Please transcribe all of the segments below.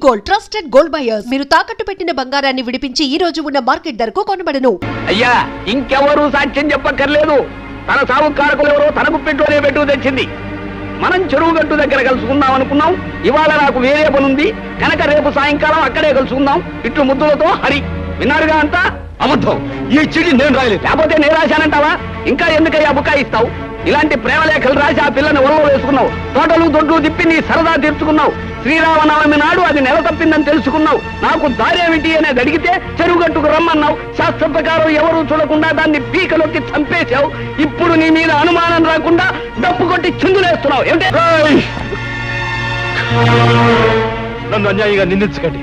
Gold, trusted gold buyers. మీరు తాకట్టు పెట్టిన బంగారాన్ని విడిపించి ఈ రోజు ఉన్న మార్కెట్ ధరకు కొనబడను. అయ్యా, ఇంకెవరూ సాక్ష్యం చెప్పక్కర్లేదు. తన సాగు కారకులు ఎవరో తన గుప్పెట్లోనే పెట్టు తెచ్చింది. మనం చెరువు గట్టు దగ్గర కలుసుకుందాం అనుకున్నాం. ఇవాళ నాకు వేరే పనుంది కనుక రేపు సాయంకాలం అక్కడే కలుసుకుందాం. ఇట్లు ముద్దులతో హరి. విన్నారుగా అంతా? అబద్ధం. ఈ చిడి నేను రాయలేదు. లేకపోతే నేను రాశానంటావా? ఇంకా ఎందుకయ్యా బుకాయిస్తావు? ఇలాంటి ప్రేమలేఖలు రాసి ఆ పిల్లని ఒళ్ళో వేసుకున్నావు. తోటలు దొడ్లు తిప్పి నీ సరదా తీర్చుకున్నావు. శ్రీరామనవమి నాడు అది నెల తప్పిందని తెలుసుకున్నావు. నాకు దారేమిటి అనేది అడిగితే చెరువుగట్టుకు రమ్మన్నావు. శాస్త్ర ప్రకారం ఎవరూ చూడకుండా దాన్ని పీకలోకి చంపేశావు. ఇప్పుడు నీ మీద అనుమానం రాకుండా డప్పు కొట్టి చిందులేస్తున్నావు. ఏమిటి? నన్ను అన్యాయంగా నిందించకండి.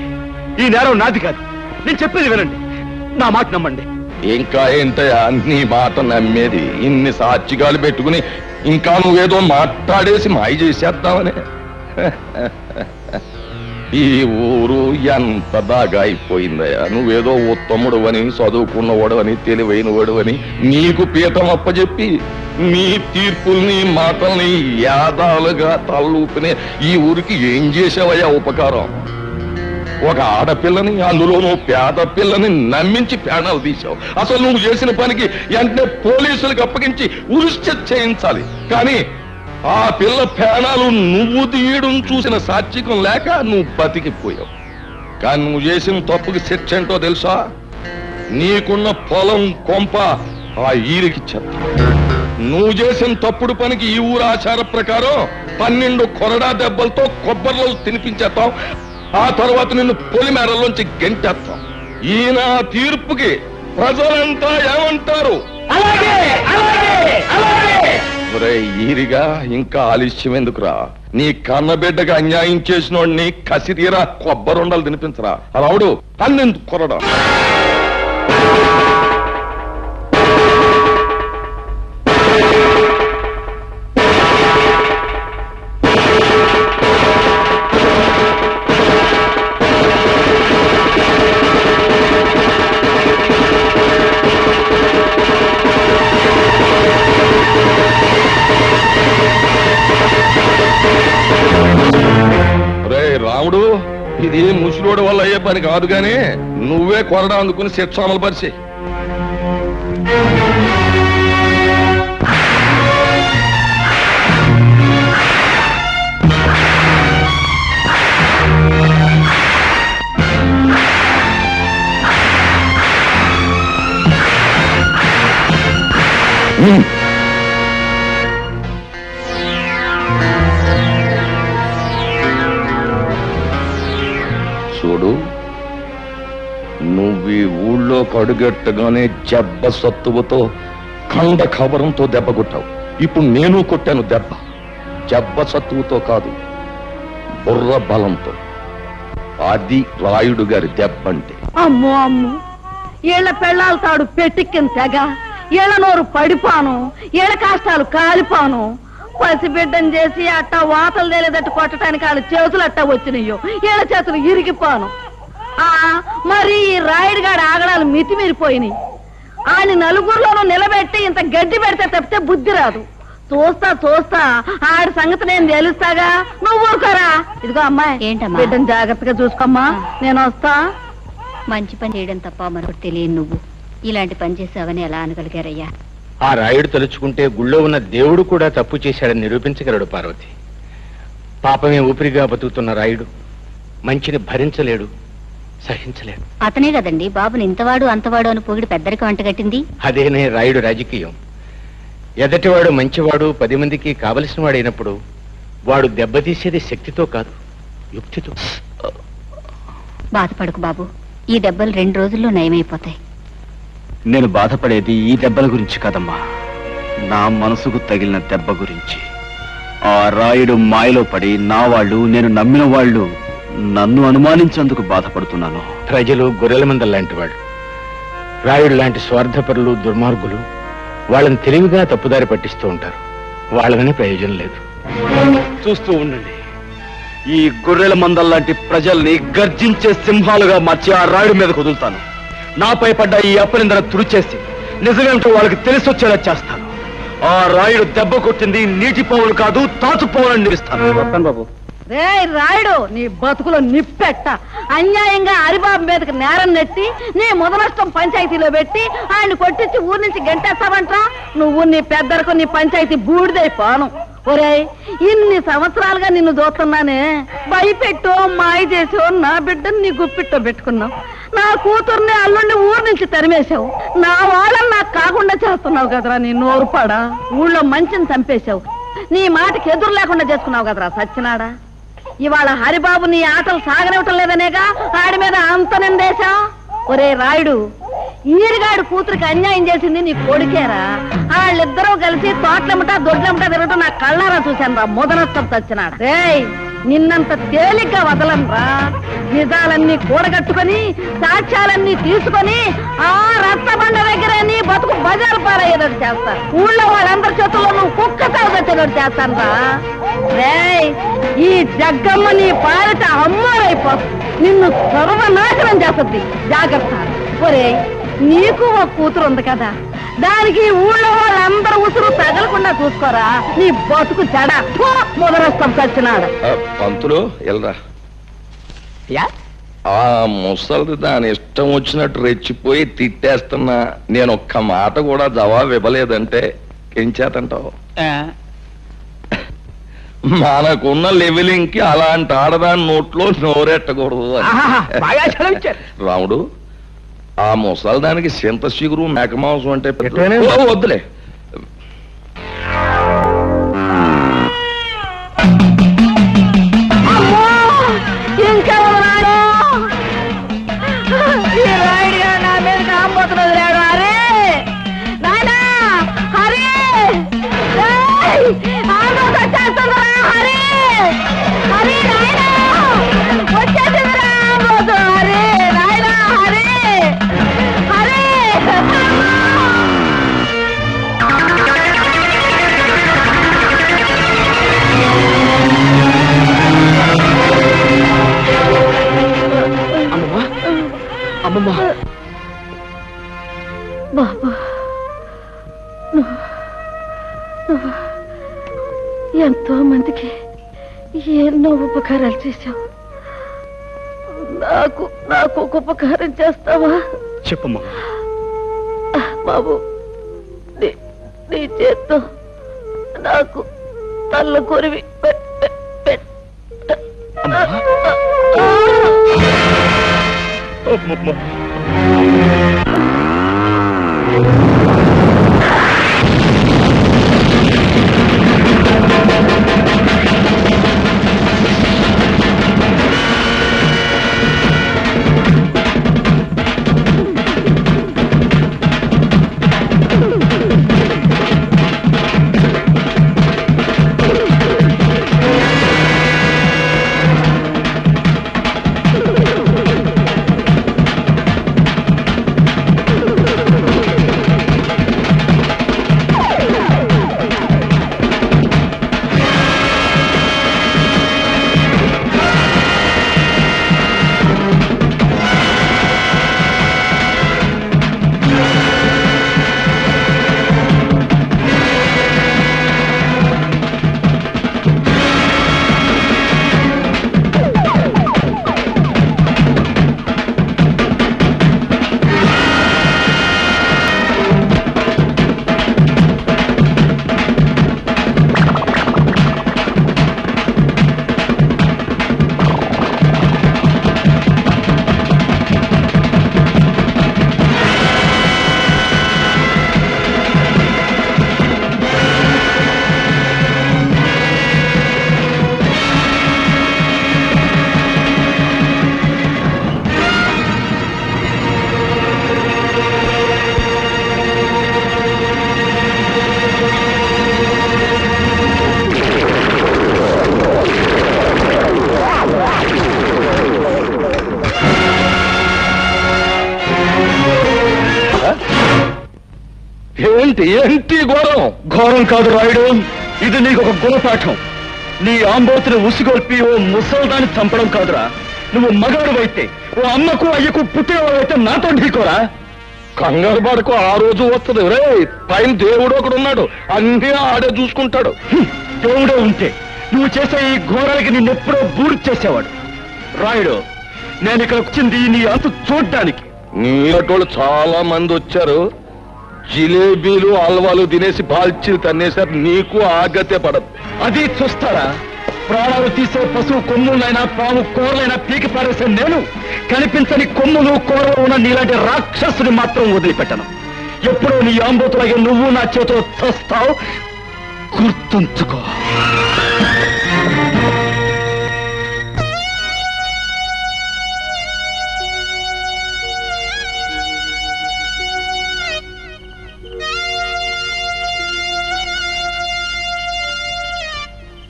ఈ నేరం నాది కాదు. నేను చెప్పేది వినండి, నా మాట నమ్మండి. ఇంకా ఏంటయ్యా నీ మాట నమ్మేది? ఇన్ని సాక్షిగాలు పెట్టుకుని ఇంకా నువ్వేదో మాట్లాడేసి మాయ చేసేద్దామని. ఈ ఊరు ఎంత బాగా అయిపోయిందయ్యా. నువ్వేదో ఉత్తముడు అని, చదువుకున్నవాడు అని, తెలివైనవాడు అని నీకు పీఠం అప్పచెప్పి నీ తీర్పుల్ని మాటల్ని యాదాలుగా తలూపినే ఈ ఊరికి ఏం చేసావయ్యా ఉపకారం? ఒక ఆడపిల్లని, అందులోనూ పేద పిల్లని నమ్మించి ప్రాణాలు తీశావు. అసలు నువ్వు చేసిన పనికి వెంటనే పోలీసులకు అప్పగించి ఉరిష్ట చేయించాలి. కానీ ఆ పిల్ల ప్రాణాలు నువ్వు తీయడం చూసిన సాక్షికం లేక నువ్వు బతికిపోయావు. కానీ నువ్వు చేసిన తప్పుకి శిక్ష ఏంటో తెలుసా? నీకున్న పొలం కొంప ఆ ఈరికి చెత్త. నువ్వు చేసిన తప్పుడు పనికి ఈ ఊరు ఆచార ప్రకారం 12 కొరడా దెబ్బలతో కొబ్బరిలో తినిపించేస్తాం. ఆ తర్వాత నిన్ను పొలిమేరలోంచి గెంటేస్తాం. ఈయన తీర్పుకి ప్రజలంతా ఏమంటారు? ఈరిగా ఇంకా ఆలస్యం ఎందుకురా? నీ కన్నబిడ్డగా అన్యాయం చేసినోడిని కసితీరా కొబ్బరుండలు తినిపించరా. రావుడు అన్నెందుకు కొరడా? రాముడు, ఇది ముసిలోడు వల్ల అయ్యే పని కాదు గాని నువ్వే కొరడా అందుకుని శిక్ష అమలు పరిచే. చూడు, నువ్వు ఈ ఊళ్ళో కడుగట్టగానే జబ్బ సత్తువతో కండ కవరంతో దెబ్బ కొట్టావు. ఇప్పుడు నేను కొట్టాను దెబ్బ. జబ్బ సత్తువతో కాదు, బుర్ర బలంతో. అది రాయుడు గారి దెబ్బ అంటే. అమ్మో అమ్మో, ఏళ్ల పెళ్ళాలు తాడు పెట్టిక్కిన తెగ, ఏళ్ల నోరు పడిపాను, ఏళ్ల కాష్టాలు కాలిపాను. పసిబిడ్డను చేసి అట్టా వాతలు తేలేదట్టు కొట్టడానికి వాళ్ళ చేతులు అట్టా వచ్చినాయో, ఏళ్ళ చేతులు ఇరిగిపోను. మరి ఈ రాయుడుగాడి ఆగడాలు మితిమీరిపోయినాయి. ఆయన నలుగురిలోనూ నిలబెట్టి ఇంత గడ్డి పెడితే తప్పితే బుద్ధి రాదు. చూస్తా చూస్తా ఆడి సంగతి నేను తెలుస్తాగా. నువ్వు ఊరుకోరా. ఇదిగో అమ్మాయి, బిడ్డను జాగ్రత్తగా చూసుకోమ్మా. నేను వస్తా. మంచి పని చేయడం తప్ప మరొకటి తెలియని నువ్వు ఇలాంటి పని చేసావని ఎలా అనగలిగారయ్యా? ఆ రాయుడు తలుచుకుంటే గుళ్ళో ఉన్న దేవుడు కూడా తప్పు చేశాడని నిరూపించగలడు పార్వతి. పాపమే ఊపిరిగా బతుకుతున్న రాయుడు మంచిని భరించలేడు, సహించలేడు. అతనే కదండి బాబుని ఇంతవాడు అంతవాడు అని పొగిడి పెద్దరికి వంటగట్టింది. అదేనే రాయుడు రాజకీయం. ఎదటివాడు మంచివాడు, 10 మందికి కావలసిన వాడైనప్పుడు వాడు దెబ్బతీసేది శక్తితో కాదు, యుక్తితో. బాధపడకు బాబు, ఈ దెబ్బలు 2 రోజుల్లో నయమైపోతాయి. నేను బాధపడేది ఈ దెబ్బల గురించి కాదమ్మా, నా మనసుకు తగిలిన దెబ్బ గురించి. ఆ రాయుడు మాయలో పడి నా వాళ్ళు, నేను నమ్మిన వాళ్ళు నన్ను అనుమానించేందుకు బాధపడుతున్నాను. ప్రజలు గొర్రెల మందల లాంటి వాళ్ళు. రాయుడు లాంటి స్వార్థపరులు, దుర్మార్గులు వాళ్ళని తెలివిగా తప్పుదారి పట్టిస్తూ ఉంటారు. వాళ్ళని ప్రయోజనం లేదు. చూస్తూ ఉండండి, ఈ గొర్రెల మందల్లాంటి ప్రజల్ని గర్జించే సింహాలుగా మార్చి ఆ రాయుడు మీద కుదులుతాను. నాపై పడ్డ ఈ అపనిందన తుడిచేసి నిజమేమిటో వాళ్ళకి తెలిసొచ్చేలా చేస్తాను. ఆ రాయుడు దెబ్బ కొట్టింది నీటి పోవులు కాదు, తాచు పోవులని నిలుస్తాను. బాబు, రే రాయుడు, నీ బతుకులో నిప్పెట్ట. అన్యాయంగా హరిబాబు మీదకి నేరం నెట్టి నీ ముదనష్టం పంచాయతీలో పెట్టి ఆయన కొట్టించి ఊరి నుంచి గంటేస్తావంటా. నువ్వు నీ పెద్దలకు నీ పంచాయతీ బూడిదైపోను. ఒరేయ్, ఇన్ని సంవత్సరాలుగా నిన్ను చూస్తున్నానే, భయపెట్టో మాయ చేసో నా బిడ్డని నీ గుప్పిట్టో పెట్టుకున్నావు. నా కూతుర్ని అల్లుడిని ఊరి నుంచి తరిమేశావు. నా వాళ్ళని నాకు కాకుండా చేస్తున్నావు కదరా నీ నోరుపాడా. ఊళ్ళో మంచిని చంపేశావు. నీ మాటకి ఎదురు లేకుండా చేసుకున్నావు కదరా సచ్చినాడా. ఇవాళ హరిబాబు నీ ఆటలు సాగనివ్వటం లేదనేగా ఆడి మీద అంత నిందేశా. ఒరే రాయుడు, ఈరిగాడు కూతురికి అన్యాయం చేసింది నీ కొడుకేరా. వాళ్ళిద్దరూ కలిసి తోటలమ్మట దొడ్లమ్మట తిరగటం నా కళ్ళారా చూశాను రా ముదనష్టం చచ్చినాడు. రేయ్, నిన్నంత తేలిగ్గా వదలనురా. నిజాలన్నీ కూడగట్టుకొని సాక్ష్యాలన్నీ తీసుకొని ఆ రత్తబండ దగ్గరే నీ బతుకు బజారు పారయ్యేటట్టు చేస్తాను. ఊళ్ళో వాళ్ళందరి చేతుల్లో నువ్వు కుక్క సాగుకొచ్చేటట్టు చేస్తాను రా. రేయ్, ఈ జగ్గమ్మ నీ పాలిట అమ్మారైపోతుంది. నిన్ను సర్వనాశనం చేస్తుంది. జాగ్రత్త. ఒరే, నీకు ఒక కూతురు ఉంది కదా, దానికి ఊళ్ళో వాళ్ళందరూ ఉసురు తగలకుండా చూసుకోరా. నీ బతుకు జడ ముదరస్తం చచ్చినాడు. పంతులు ఎల్రా. ఆ ముసలిది దాని ఇష్టం వచ్చినట్టు రెచ్చిపోయి తిట్టేస్తున్నా. నేను ఒక్క మాట కూడా జవాబు ఇవ్వలేదంటే ఏం చేతంటావు? మనకున్న లెవెలింగ్ కి అలాంటి ఆడదాని నోట్లో నోరెట్టకూడదు. రాముడు, ఆ ముసలిదానికి చింత చిగురు మేకమాంసం అంటే వద్దులే. నా మీద కాంపోతున్నది లేడు. అరే నాయనా, హరి వచ్చేస్తుందిరా. హరి హరి నాయనా, వచ్చేసిందిరా ఆంబోతు. హరి నాయనా, హరి హరి. అమ్మమ్మ, బాబా, ఎంతో మందికి ఎన్నో ఉపకారాలు చేశావు. నాకు ఒక ఉపకారం చేస్తావా? చెప్పమ్మా. బాబు, నీ చేత్తో నాకు తల్ల కొరివి ఏంటి ఘోరం? ఘోరం కాదు రాయుడు, ఇది నీకు ఒక గుణపాఠం. నీ ఆంబోతుని ఉసిగొల్పి ఓ ముసల్దాన్ని చంపడం కాదురా. నువ్వు మగాడువైతే, ఓ అమ్మకు అయ్యకు పుట్టేవాడైతే నాతో ఢీకోరా. కంగారు పడకు, ఆ రోజు వస్తుంది. రే, పైన దేవుడు ఒకడు ఉన్నాడు, అన్నీ ఆడే చూసుకుంటాడు. దేవుడే ఉంటే నువ్వు చేసే ఈ ఘోరాలకి నిన్నెప్పుడో బూడి చేసేవాడు. రాయుడు, నేను ఇక్కడ వచ్చింది నీ అంతు చూడ్డానికి. నీటోళ్ళు చాలా మంది వచ్చారు, జిలేబీలు హల్వాలు తినేసి బాల్చీలు తన్నేశారు. నీకు ఆగతే పడదు. అది చూస్తారా? ప్రాణాలు తీసే పశువు కొమ్ములైనా పాము కూరలైనా పీకి పారేసే నేను కనిపించని కొమ్ములు కూరలు ఉన్న నీలాంటి రాక్షసుని మాత్రం వదిలిపెట్టను. ఎప్పుడో నీ ఆంబోతులాగే నువ్వు నా చేతిలో చస్తావు, గుర్తుంచుకో.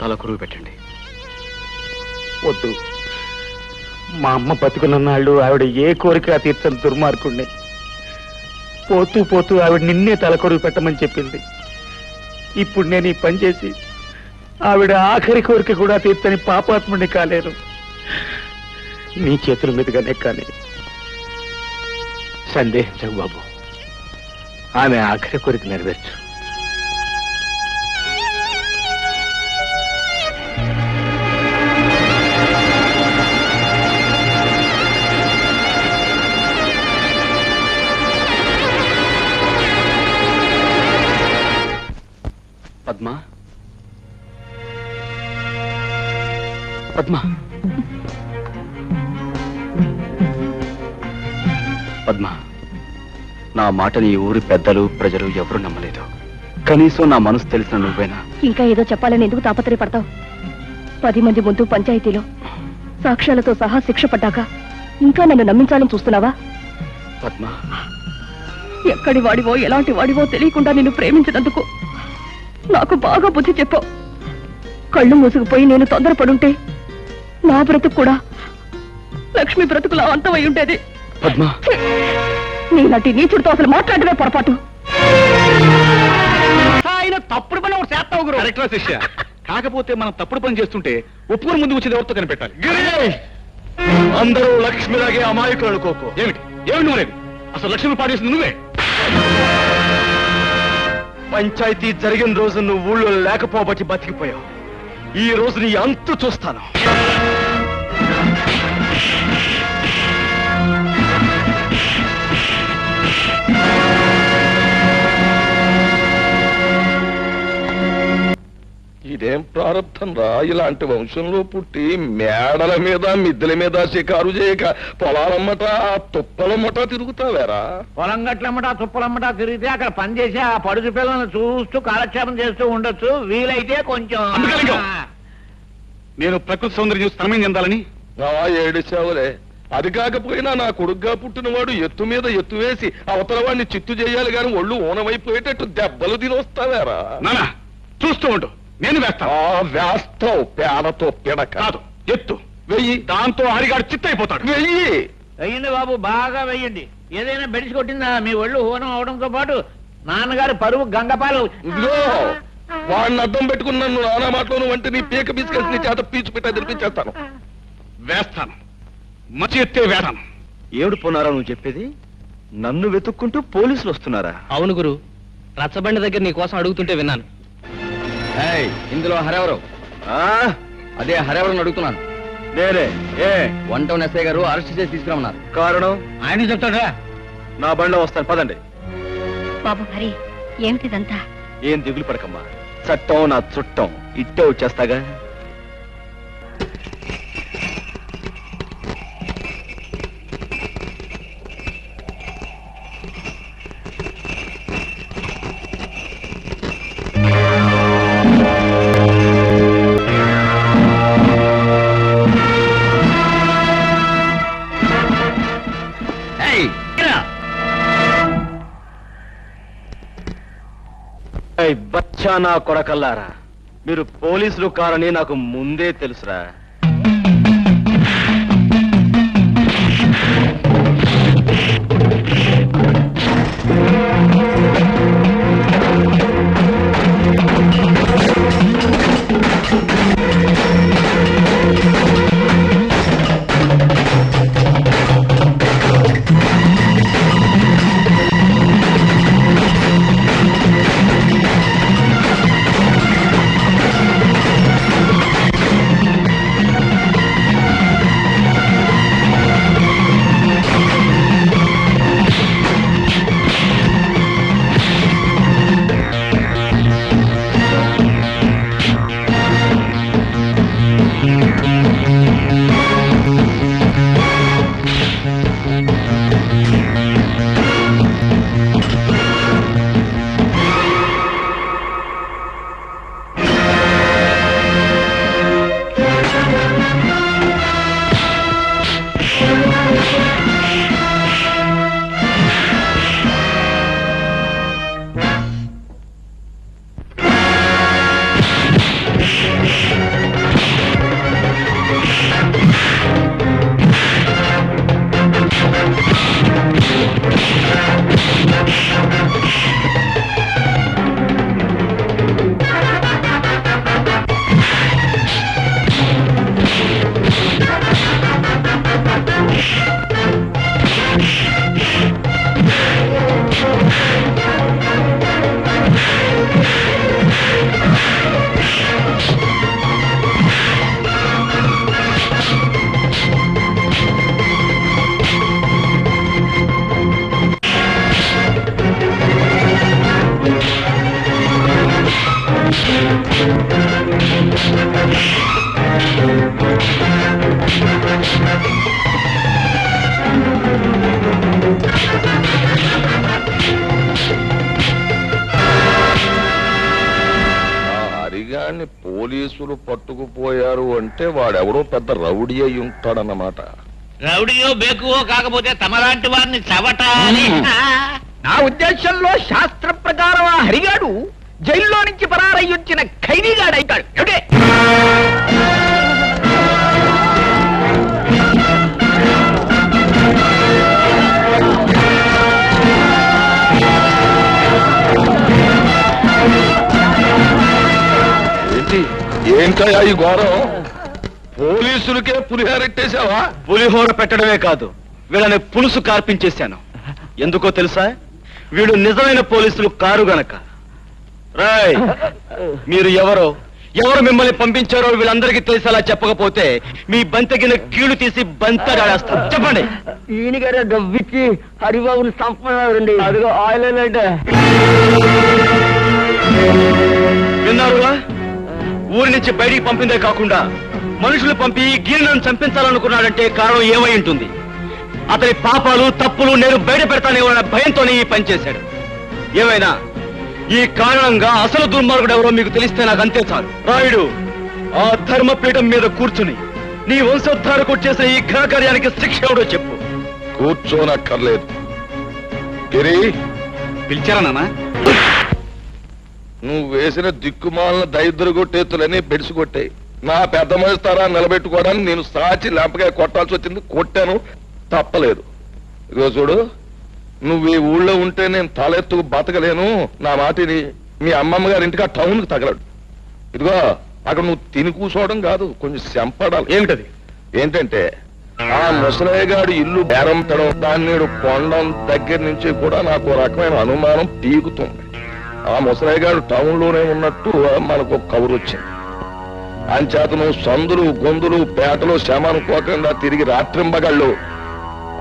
తల కురువు పెట్టండి. వద్దు, మా అమ్మ బతుకున్నన్నాళ్ళు ఆవిడ ఏ కోరిక తీర్చని దుర్మార్గుణ్ణి. పోతూ పోతూ ఆవిడ నిన్నే తలకొరువు పెట్టమని చెప్పింది. ఇప్పుడు నేను ఈ పని చేసి ఆవిడ ఆఖరి కోరిక కూడా తీర్చని పాపాత్ముడిని కాలేను. నీ చేతుల మీదుగానే కానీ సందేహించకు బాబు, ఆమె ఆఖరి కోరిక నెరవేర్చు. పద్మ, పద్మ, పద్మ, నా మాటని ఈ ఊరి పెద్దలు ప్రజలు ఎవరూ నమ్మలేదు. కనీసం నా మనసు తెలిసిన నువ్వేనా? ఇంకా ఏదో చెప్పాలని ఎందుకు తాపత్రయపడతావు? 10 మంది ముందు పంచాయతీలో సాక్ష్యాలతో సహా శిక్ష పడ్డాక ఇంకా నన్ను నమ్మించాలని చూస్తున్నావా? పద్మ, ఎక్కడి వాడివో ఎలాంటి వాడివో తెలియకుండా నిన్ను ప్రేమించినందుకు నాకు బాగా బుద్ధి చెప్పావు. కళ్ళు మూసుకుపోయి నేను తొందరపడుంటే నా బ్రతుకు కూడా లక్ష్మి బ్రతుకులా అంతమై ఉండేది. పద్మ, నీలాంటి నీచుడితో అసలు మాట్లాడమే పొరపాటు. ఆయన తప్పుడు పని ఒకటి చేస్తావు గురు. కరెక్టా శిష్య? కాకపోతే మనం తప్పుడు పని చేస్తుంటే ఒప్పుకొని ముందు వచ్చేది ఎవరితో కనిపెట్టాలి. అందరూ లక్ష్మిలాగే అమాయకులు అనుకోకు. ఏమిటి ఏమిటి నువ్వు? అసలు లక్ష్మి పాడేసింది నువ్వే. పంచాయతీ జరిగిన రోజు నువ్వు ఊళ్ళో లేకపోబట్టి బతికిపోయావు. ఈ రోజు నీ అంతు చూస్తాను. ఇదేం ప్రారంభం రా, ఇలాంటి వంశంలో పుట్టి మేడల మీద మిద్దెల మీద షికారు చేయక పొలాలమ్మట తుప్పలమ్మట తిరుగుతావేరా? పొలం గట్లమ్మట తుప్పలమ్మట తిరిగితే అక్కడ పని చేసి ఆ పడుచు పిల్లలను చూస్తూ కాలక్షేపం చేస్తూ ఉండొచ్చు. వీలైతే కొంచెం నేను ప్రకృతి సౌందర్యం స్థమయం చెందాలని ఏడిచావులే. అది కాకపోయినా నా కొడుగ్గా పుట్టినవాడు ఎత్తు మీద ఎత్తు వేసి అవతల వాడిని చిత్తు చేయాలి గాని ఒళ్ళు ఊనమైపోయేటట్టు దెబ్బలు తినొస్తావేరా? నానా చూస్తూ ఉండు, నేను వేస్తాను. వేస్తావు పేడతో పిడక కాదు, ఎత్తు వెయ్యి. దాంతో హరిగాడు చిత్తైపోతాడు. వెయ్యి. వెయ్యండి బాబు, బాగా వెయ్యండి. ఏదైనా బెడిసి కొట్టిందా మీ ఒళ్ళు హోనం అవడంతో పాటు నాన్నగారు పరువు గంగపాలు. ఇదిగో వాడిని అద్దం పెట్టుకుని నన్ను నానా మాటలోను వంటి నీ పీక బిస్కెట్స్ నీ చేత పీచు పెట్టా తెరిపించేస్తాను. వేస్తాను, మంచి ఎత్తే వేస్తాను. ఏడు పోనారా నువ్వు చెప్పేది? నన్ను వెతుక్కుంటూ పోలీసులు వస్తున్నారా? అవును గురు, రచ్చబండి దగ్గర నీ కోసం అడుగుతుంటే విన్నాను. ఇందులో హరెవరు? అదే హరెవరని అడుగుతున్నాను. నేనే. ఏ 1 టౌన్ ఎస్ఐ గారు అరెస్ట్ చేసి తీసుకురమ్మన్నారు. కారణం? ఆయన చెప్తాడా? నా బండిలో వస్తాను, పదండి. బాబు హరి, ఏమిటిదంతా? ఏం దిగులు పడకమ్మా, చట్టం నా చుట్టం. ఇట్టే వచ్చేస్తాగా. బచ్చా నా కొడకల్లారా, మీరు పోలీసులు కారని నాకు ముందే తెలుసురా. పోలీసులు పట్టుకుపోయారు అంటే వాడెవడో పెద్ద రౌడీ అయి ఉంటాడన్నమాట. రౌడీయో బేకువో కాకపోతే తమలాంటి వారిని చవటాలి. నా ఉద్దేశంలో శాస్త్ర ప్రకారం ఆ హరిగాడు జైల్లో నుంచి పరారయ్యొచ్చిన ఖైదీగాడైతాడు. ఏమిటే ఏంటయ్యా ఈ ఘోరం? పోలీసులకే పులిహోరెట్టేశావా? పులిహోర పెట్టడమే కాదు, వీళ్ళని పులుసు కార్పించేశాను. ఎందుకో తెలుసా? వీడు నిజమైన పోలీసులు కారు గనక. రాయ్, మీరు ఎవరు మిమ్మల్ని పంపించారో వీళ్ళందరికీ తెలిసేలా చెప్పకపోతే మీ బంతగిన కీళ్లు తీసి బంతడాడేస్తాను. చెప్పండి. ఈయన గారు డబ్బిచ్చి హరిబాబుని చంపన్నారండి. అదిగో ఆయిల్ అంటే విన్నారుగా? ఊరి నుంచి బయటికి పంపిందే కాకుండా మనుషులు పంపి గీర్ణను చంపించాలనుకున్నాడంటే కారణం ఏమై ఉంటుంది? అతని పాపాలు తప్పులు నేను బయట పెడతానేమన్న భయంతోనే ఈ పని చేశాడు. ఏమైనా ఈ కారణంగా అసలు దుర్మార్గుడు ఎవరో మీకు తెలిస్తే నాకు అంతే చాలు. రాయుడు, ఆ ధర్మపీఠం మీద కూర్చుని నీ వంశోద్ధారకు చేసిన ఈ ఘనకార్యానికి శిక్ష ఎవడో చెప్పు. కూర్చోనక్కర్లేదు. గిరి, పిలిచారా నాన్న? నువ్వు వేసిన దిక్కుమాలిన దరిద్ర కొట్టేతులని బెడిసి కొట్టాయి. నా పెద్ద మనిస్తారా నిలబెట్టుకోవడానికి నేను సాచి లేపగా కొట్టాల్సి వచ్చింది. కొట్టాను, తప్పలేదు. ఇదిగో చూడు, నువ్వు ఈ ఊళ్ళో ఉంటే నేను తలెత్తుకు బతకలేను. నా మాటిని మీ అమ్మమ్మ గారి ఇంటికి ఆ టౌన్కి తగలడు. ఇదిగో అక్కడ నువ్వు తిని కూర్చోవడం కాదు, కొంచెం శంపడాలి. ఏమిటది? ఏంటంటే ఆ ముసలయ్యగాడు ఇల్లు బేరంతడం, దాన్ని కొండం దగ్గర నుంచి కూడా నాకు రకమైన అనుమానం పీకుతుంది. ఆ ముసలయ్యగాడు టౌన్ లోనే ఉన్నట్టు మనకు ఒక కబురు వచ్చింది. అంచేత నువ్వు సందులు గొంతులు పేటలు శమనుకోకుండా తిరిగి రాత్రింబగళ్ళు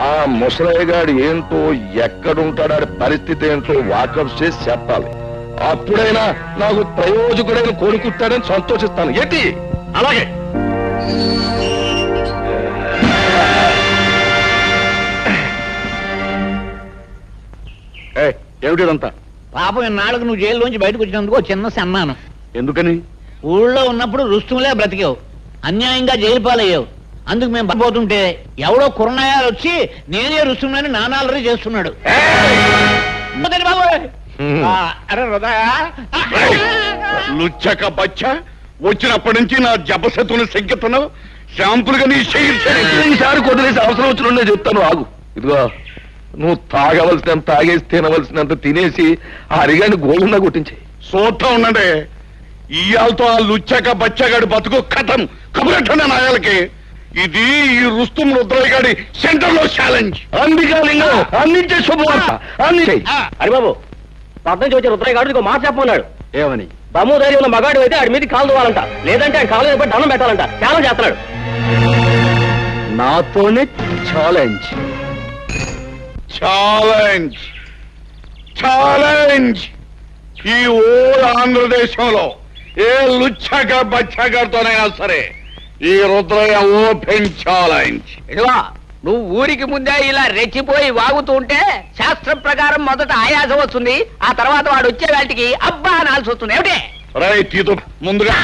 ఆ ముసలయ్యగాడు ఏంటో, ఎక్కడుంటాడు, పరిస్థితి ఏంటో వాకప్ చేసి చెప్పాలి. అప్పుడైనా నాకు ప్రయోజకుడైన కోరుకుంటాడని సంతోషిస్తాను. ఏంటి? అలాగే. ఏమిటిదంతా? పాపం ఇన్నాళ్ళకు నువ్వు జైల్లోంచి బయటకు వచ్చినందుకు చిన్న సన్మానం. ఎందుకని? ఊళ్ళో ఉన్నప్పుడు రుస్తుములే బ్రతికావు, అన్యాయంగా జైలు పాలయ్యావు. అందుకు మేము పోతుంటే ఎవడో కుర్రనాయాలు వచ్చి నేనే రుస్తుమని నానాలరీ చేస్తున్నాడు. లుచ్చక బచ్చ, వచ్చినప్పటి నుంచి నా జపశతుని సంకెత్తున్నావు. శాంపుల్గా నీ ఈసారి కొద్దిలేసి అవసరం వచ్చిన చెప్తాను, ఆగు. ఇదిగో, నువ్వు తాగవలసినంత తాగేసి తినవలసినంత తినేసి ఆ అరిగాని గోళ్ళున్నా కొట్టించి చూస్తా ఉండండి. ఇయాలతో ఆ లుచ్చక బచ్చగాడి బతుకు కథం కబురెట్టండి నాయాలకి. ఇది ఈ రుస్తుం రుద్రయ్య గారి సెంటర్ లో ఛాలెంజ్. అందికాలింగం అందించే శుభవార్త అందించే. హరిబాబు, పద్మ నుంచి వచ్చే రుద్రయ్య గారు ఇంకో మాట చెప్పమన్నాడు. ఏమని? దమ్ము ధైర్యం ఉన్న మగాడు అయితే ఆడి మీద కాలు దువ్వాలంట, లేదంటే ఆయన కాలు మీద దండం పెట్టాలంట. ఛాలెంజ్ చేస్తున్నాడు. నాతోనే ఛాలెంజ్. Challenge challenge. ఈ ఓల్ ఆంధ్రదేశంలో ఏ లుచ్చక బచ్చగారితోనైనా సరే ఈ రుద్రయ్య ఓపెన్ ఛాలెంజ్. ఇదిగో, నువ్వు ఊరికి ముందే ఇలా రెచ్చిపోయి వాగుతూ ఉంటే శాస్త్రం ప్రకారం మొదట ఆయాసం వస్తుంది, ఆ తర్వాత వాడు వచ్చే వాటికి అబ్బా అనాల్సి వస్తుంది. ఏమిటి? రైట్, ముందుగా